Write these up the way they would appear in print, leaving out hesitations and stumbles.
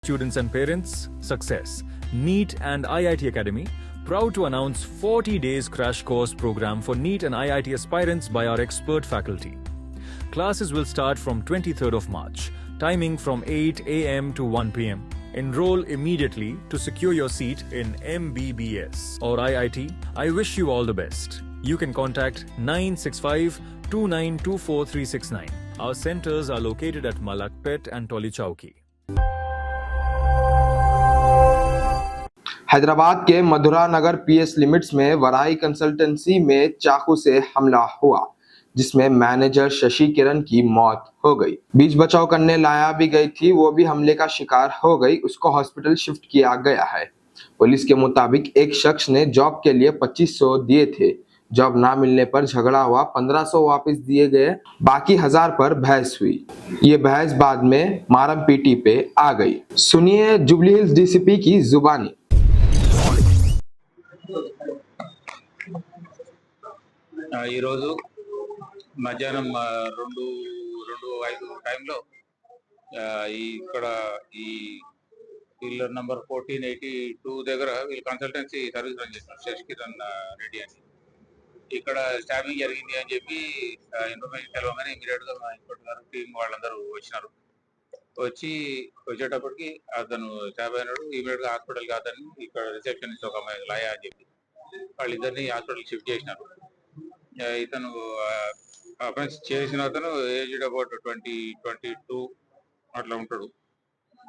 Students and parents, success. NEET and IIT Academy, proud to announce 40 days crash course program for NEET and IIT aspirants by our expert faculty. Classes will start from 23rd of March, timing from 8 a.m. to 1 p.m. Enroll immediately to secure your seat in MBBS or IIT. I wish you all the best. You can contact 965 2924 Our centers are located at Malakpet and Toli Chowki. Hyderabad के मधुरा नगर PS limits में वराई consultancy में चाकू से हमला हुआ, जिसमें manager Shashi किरण की मौत हो गई। बीच बचाव करने लाया भी गई थी, वो भी हमले का शिकार हो गई। उसको हॉस्पिटल शिफ्ट किया गया है। पुलिस के मुताबिक एक शख्स ने जॉब के लिए 2500 दिए थे। जॉब ना मिलने पर झगड़ा हुआ, 1500 वापस दिए गए, बाकी 1000 पर बहस हुई। ये बहस बाद में मारम पीटी पे आ गई। सुनिए जुबली हिल्स डीसीपी की जुबानी। ఈరోజు మధ్యాహ్నం 2:05 టైంలో ఇక్కడ ఈ పిల్లర్ నంబర్ 1482 దగ్గర వీళ్ళు కన్సల్టెన్సీ సర్వీస్ రన్ చేస్తున్నారు, శశి కిరణ్ రెడ్డి అని. ఇక్కడ స్టాబింగ్ జరిగింది అని చెప్పి ఇన్ఫర్మేషన్ తెలవగానే ఇమీడియట్ గా మా ఇన్స్పెక్టర్ గారు టీం వాళ్ళందరూ వచ్చేటప్పటికి అతను స్టాబ్ అయినాడు. ఇమీడియట్ గా హాస్పిటల్ కి అతన్ని ఇక్కడ రిసెప్షనిస్ట్ ఒక అమ్మాయి లాయా అని చెప్పి వాళ్ళిద్దరిని హాస్పిటల్ షిఫ్ట్ చేసినారు. ఇతను అఫెన్స్ చేసిన అతను ఏజ్డ్ అబౌట్ 22 అట్లా ఉంటాడు.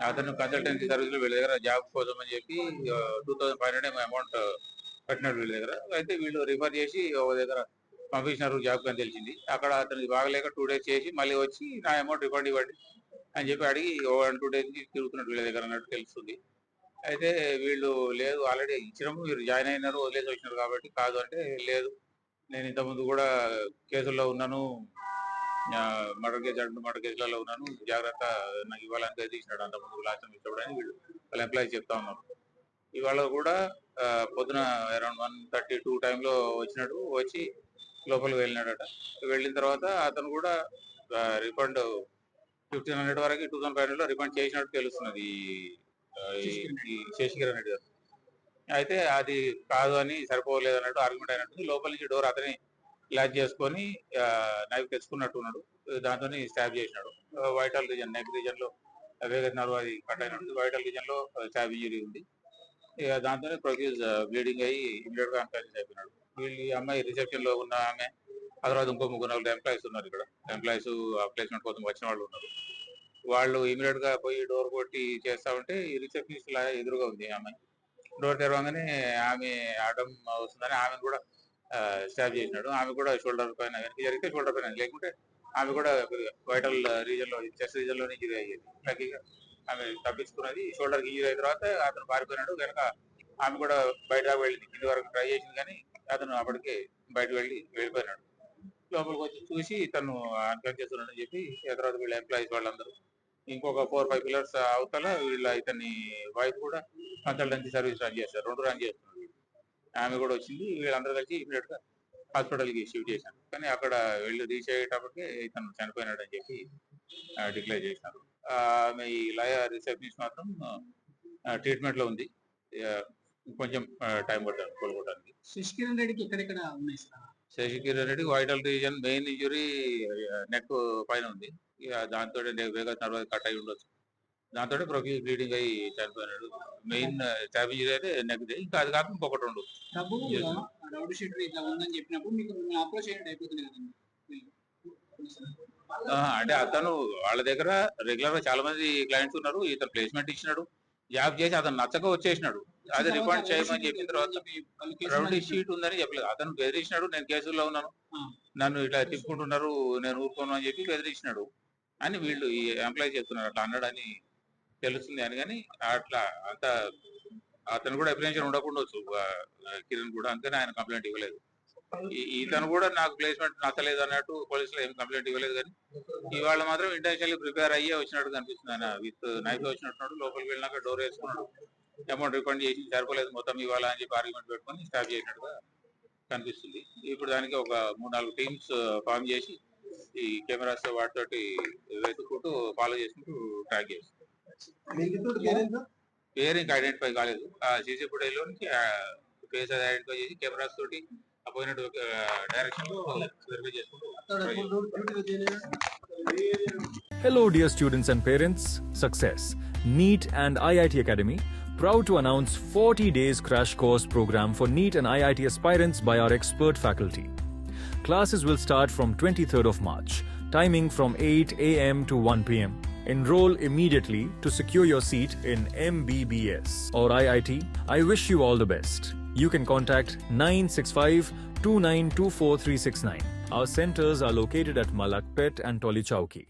అతను కన్సల్టెన్సీ సర్వీస్ లో వీళ్ళ దగ్గర జాబ్ కోసం అని చెప్పి 2500 అమౌంట్ కట్టినాడు వీళ్ళ దగ్గర. అయితే వీళ్ళు రిఫర్ చేసి ఒక దగ్గర పంపించినారు జాబ్ అని తెలిసింది. అక్కడ అతనికి బాగలేక 2 days చేసి మళ్ళీ వచ్చి నా అమౌంట్ రిఫండ్ ఇవ్వండి అని చెప్పి అడిగి 1-2 days తిరుగుతున్నట్టు వీళ్ళ దగ్గర అన్నట్టు తెలుస్తుంది. అయితే వీళ్ళు లేదు ఆల్రెడీ ఇచ్చినాము, మీరు జాయిన్ అయినారు, వదిలేసి వచ్చినారు కాబట్టి కాదు అంటే, లేదు నేను ఇంతకుముందు కూడా కేసుల్లో ఉన్నాను, మర్డర్ కేసులలో ఉన్నాను, జాగ్రత్త నాకు ఇవ్వాలని తీసినాడు అంతకుముందు లాస్ట్ టైం ఇచ్చినప్పుడు వీళ్ళు వాళ్ళ ఎంప్లాయీస్ చెప్తా ఉన్నారు. ఇవాళ కూడా పొద్దున అరౌండ్ 1:32 టైంలో వచ్చినాడు. వచ్చి లోపలికి వెళ్ళినాడట. వెళ్ళిన తర్వాత అతను కూడా రిఫండ్ 1500 వరకు 2500 రిఫండ్ చేసినట్టు తెలుస్తున్నది ఈ శశి కిరణ్ రెడ్డి గారు. అయితే అది కాదు అని, సరిపోలేదు అన్నట్టు ఆర్గ్యుమెంట్ అయినట్టు లోపల నుంచి డోర్ అతని లాక్ చేసుకొని నైఫ్ తెచ్చుకున్నట్టు ఉన్నాడు. దాంతో స్టాబ్ చేసినాడు. వైటల్ రీజన్, నెక్ రీజన్ లో వేగన్నారు, అది కట్ అయినట్టు వైటల్ రీజన్ లో స్టాబ్ ఇంజరీ ఉంది. దాంతోనే ప్రొడ్యూస్ బ్లీడింగ్ అయ్యి ఇమీడియట్ గా అన్కాన్షియస్ అయిపోయినాడు. వీళ్ళు ఈ అమ్మాయి రిసెప్షన్ లో ఉన్న ఆమె, ఆ తర్వాత ఇంకో 3-4 ఎంప్లాయీస్ ఉన్నారు. ఇక్కడ ఎంప్లాయీస్ ప్లేస్మెంట్ కోసం వచ్చిన వాళ్ళు ఉన్నారు. వాళ్ళు ఇమీడియట్ గా పోయి డోర్ కొట్టి చేస్తా ఉంటే ఈ రిసెప్షనిస్ట్ లా ఎదురుగా ఉంది ఆమె. డోర్ తెరవగానే ఆమె అడ్డం వస్తుందని ఆమె కూడా స్టాబ్ చేసినాడు. ఆమె కూడా షోల్డర్ పైన వెనక్కి జరిగితే షోల్డర్ పైన, లేకుంటే ఆమె కూడా వైటల్ రీజన్ లో, చెస్ట్ రీజన్ లోనే ఇంజరీ అయ్యేది. లక్కీగా ఆమె తప్పించుకున్నది. షోల్డర్ కి ఇంజరీ అయిన తర్వాత అతను పారిపోయినాడు. వెనక ఆమె కూడా బయటకు వెళ్ళింది, కింది వరకు ట్రై చేసింది కానీ అతను అప్పటికే బయటకు వెళ్ళిపోయినాడు. లోపలికి వచ్చి చూసి తను అన్కాన్షియస్ ఉన్నాడని చెప్పి తర్వాత వీళ్ళ ఎంప్లాయీస్ వాళ్ళందరూ, ఇంకొక 4-5 పిల్లర్స్ అవతల వీళ్ళ ఇతని వైఫ్ కూడా కన్సల్టెన్సీ సర్వీస్ రన్ చేస్తారు, 2 రన్ చేస్తున్నారు. ఆమె కూడా వచ్చింది. వీళ్ళందరూ కలిసి ఇమీడియట్ గా హాస్పిటల్ కి షిఫ్ట్ చేశారు. కానీ అక్కడ వెళ్ళి రీచ్ అయ్యేటప్పటికే ఇతను చనిపోయినాడు అని చెప్పి డిక్లేర్ చేసినారు. ఆమె ఈ లయ రిసెప్షనిస్ట్ మాత్రం ట్రీట్మెంట్ లో ఉంది. కొంచెం టైం పడుతుంది కోలుకోవడానికి. శశి కిరణ్ రెడ్డికి ఎక్కడెక్కడ ఉన్నాయి sir? Shashi Kiran Reddy vital reason main injury neck పైన ఉంది. దాంతో వేగస్ నర్వ్ కట్ అయి ఉండొచ్చు. దాంతో ప్రొఫ్యూజ్ బ్లీడింగ్ అయ్యి చనిపోయినాడు. మెయిన్ స్టాబ్ ఇంజరీ అయితే నెక్, ఇంకా అది కాకుండా ఇంకొకటి ఉండు. రౌడీ షీటర్ ఇట్లా ఉందని చెప్పినప్పుడు మీకు అప్రోచ్ చేయండి అయిపోతుంది కదండి. అంటే అతను వాళ్ళ దగ్గర రెగ్యులర్ గా చాలా మంది క్లయింట్స్ ఉన్నారు. ఇతను ప్లేస్మెంట్ ఇచ్చినాడు, జాబ్ చేసి అతను నచ్చక వచ్చేసినాడు. అదే రిఫండ్ చేయమని చెప్పిన తర్వాత రౌడీ షీట్ ఉందని చెప్పలేదు. అతను బెదిరించినాడు, నేను కేసుల్లో ఉన్నాను, నన్ను ఇట్లా తిప్పుకుంటున్నారు, నేను ఊరుకోను అని చెప్పి బెదిరించినాడు అని వీళ్ళు ఈ ఎంప్లాయీ చెప్తున్నారు. అట్లా అన్నాడని తెలుస్తుంది అని. కానీ అట్లా అంత అతను కూడా అప్రిహెన్షన్ ఉండకుండా కిరణ్ కూడా, అందుకని ఆయన కంప్లైంట్ ఇవ్వలేదు. ఇతను కూడా నాకు ప్లేస్మెంట్ నచ్చలేదు అన్నట్టు పోలీసులు ఏం కంప్లైంట్ ఇవ్వలేదు. కానీ ఇవాళ మాత్రం ఇంటెన్షనల్లీ ప్రిపేర్ అయ్యే వచ్చినట్టు కనిపిస్తుంది. ఆయన విత్ నైఫ్ వచ్చినట్టున్నాడు. లోపలికి వెళ్ళినాక డోర్ వేసుకున్నాడు, అమౌంట్ రిఫండ్ చేసి సరిపోలేదు మొత్తం ఇవ్వాలా అని చెప్పి ఆర్గ్యుమెంట్ పెట్టుకొని స్టాప్ చేసినట్టుగా కనిపిస్తుంది. ఇప్పుడు దానికి ఒక 3-4 టీమ్స్ ఫామ్ చేసి ఈ కెమెరాస్ వాటితోటి వెతుక్కుంటూ ఫాలో చేసుకుంటూ ట్రాక్ చేస్తుంది. పేరు ఇంకా ఐడెంటిఫై కాలేదు. ఆ సీసీ ఫుటేజ్ లోనికి ఫేస్ అది ఐడెంటిఫై చేసి కెమెరాస్ తోటి పోయినట్టు డైరెక్షన్ లో వెరిఫై చేసుకుంటూ Hello, dear students and parents. Success. NEET and IIT Academy proud to announce 40 days crash course program for NEET and IIT aspirants by our expert faculty. Classes will start from 23rd of March, timing from 8 a.m. to 1 p.m. Enroll immediately to secure your seat in MBBS or IIT. I wish you all the best. You can contact 965-2924-369. Our centers are located at Malakpet and Toli Chowki.